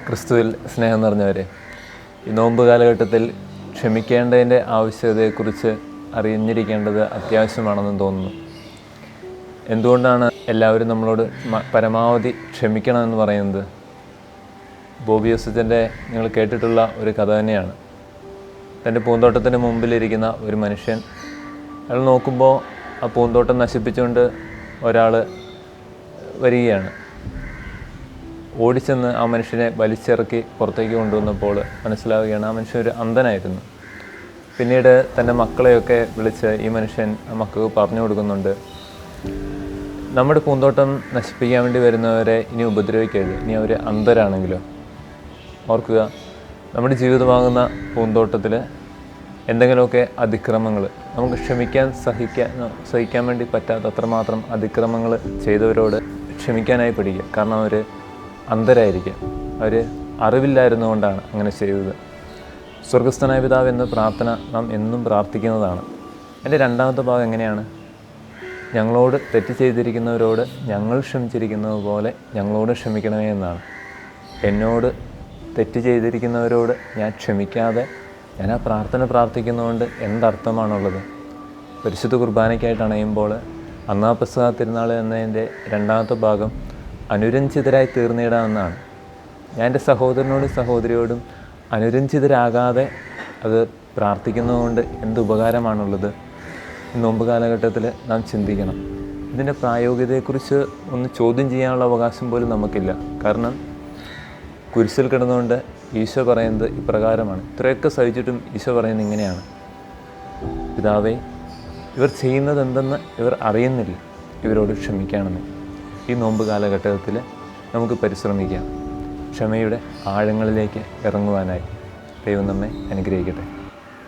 ക്രിസ്തുവിൽ സ്നേഹം നിറഞ്ഞവരെ, ഈ നോമ്പ് കാലഘട്ടത്തിൽ ക്ഷമിക്കേണ്ടതിൻ്റെ ആവശ്യകതയെക്കുറിച്ച് അറിഞ്ഞിരിക്കേണ്ടത് അത്യാവശ്യമാണെന്ന് തോന്നുന്നു. എന്തുകൊണ്ടാണ് എല്ലാവരും നമ്മളോട് പരമാവധി ക്ഷമിക്കണമെന്ന് പറയുന്നത്? ബോബി യോസഫിൻ്റെ നിങ്ങൾ കേട്ടിട്ടുള്ള ഒരു കഥ തന്നെയാണ്. തൻ്റെ പൂന്തോട്ടത്തിന് മുമ്പിലിരിക്കുന്ന ഒരു മനുഷ്യൻ, അയാൾ നോക്കുമ്പോൾ ആ പൂന്തോട്ടം നശിപ്പിച്ചുകൊണ്ട് ഒരാൾ വരികയാണ്. ഓടിച്ചെന്ന് ആ മനുഷ്യനെ വലിച്ചിറക്കി പുറത്തേക്ക് കൊണ്ടുവന്നപ്പോൾ മനസ്സിലാവുകയാണ് ആ മനുഷ്യൻ ഒരു അന്ധനായിരുന്നു. പിന്നീട് തൻ്റെ മക്കളെയൊക്കെ വിളിച്ച് ഈ മനുഷ്യൻ ആ മക്കൾക്ക് പറഞ്ഞു കൊടുക്കുന്നുണ്ട്, നമ്മുടെ പൂന്തോട്ടം നശിപ്പിക്കാൻ വേണ്ടി വരുന്നവരെ ഇനി ഉപദ്രവിക്കരുത്, ഇനി അവർ അന്ധരാണെങ്കിലോ. ഓർക്കുക, നമ്മുടെ ജീവിതമാകുന്ന പൂന്തോട്ടത്തിൽ എന്തെങ്കിലുമൊക്കെ അതിക്രമങ്ങൾ നമുക്ക് സഹിക്കാൻ വേണ്ടി പറ്റാത്ത അത്രമാത്രം അതിക്രമങ്ങൾ ചെയ്തവരോട് ക്ഷമിക്കാനായി പഠിക്കുക. കാരണം അവർ അന്ധരായിരിക്കുക, അവർ അറിവില്ലായിരുന്നുകൊണ്ടാണ് അങ്ങനെ ചെയ്തത്. സ്വർഗസ്ഥനായ പിതാവ് എന്ന പ്രാർത്ഥന നാം എന്നും പ്രാർത്ഥിക്കുന്നതാണ്. എൻ്റെ രണ്ടാമത്തെ ഭാഗം എങ്ങനെയാണ്? ഞങ്ങളോട് തെറ്റ് ചെയ്തിരിക്കുന്നവരോട് ഞങ്ങൾ ക്ഷമിച്ചിരിക്കുന്നത് പോലെ ഞങ്ങളോട് ക്ഷമിക്കണമേ എന്നാണ്. എന്നോട് തെറ്റ് ചെയ്തിരിക്കുന്നവരോട് ഞാൻ ക്ഷമിക്കാതെ ഞാൻ ആ പ്രാർത്ഥന പ്രാർത്ഥിക്കുന്നതുകൊണ്ട് എന്തർത്ഥമാണുള്ളത്? പരിശുദ്ധ കുർബാനയ്ക്കായിട്ട് അണയുമ്പോൾ പെസഹ തിരുനാൾ എന്നതിൻ്റെ രണ്ടാമത്തെ ഭാഗം അനുരഞ്ജിതരായി തീർന്നിടാമെന്നാണ്. ഞാൻ എൻ്റെ സഹോദരനോടും സഹോദരിയോടും അനുരഞ്ജിതരാകാതെ അത് പ്രാർത്ഥിക്കുന്നതുകൊണ്ട് എന്ത് ഉപകാരമാണുള്ളത്? ഈ നോമ്പ് കാലഘട്ടത്തിൽ നാം ചിന്തിക്കണം. ഇതിൻ്റെ പ്രായോഗികതയെക്കുറിച്ച് ഒന്ന് ചോദ്യം ചെയ്യാനുള്ള അവകാശം പോലും നമുക്കില്ല. കാരണം കുരിശിൽ കിടന്നുകൊണ്ട് ഈശോ പറയുന്നത് ഇപ്രകാരമാണ്. ഇത്രയൊക്കെ സഹിച്ചിട്ടും ഈശോ പറയുന്നത് ഇങ്ങനെയാണ്, പിതാവേ, ഇവർ ചെയ്യുന്നത് എന്തെന്ന് ഇവർ അറിയുന്നില്ല, ഇവരോട് ക്ഷമിക്കണമെന്ന്. ഈ നോമ്പ് കാലഘട്ടത്തിൽ നമുക്ക് പരിശ്രമിക്കാം ക്ഷമയുടെ ആഴങ്ങളിലേക്ക് ഇറങ്ങുവാനായി. ദൈവം നമ്മെ അനുഗ്രഹിക്കട്ടെ.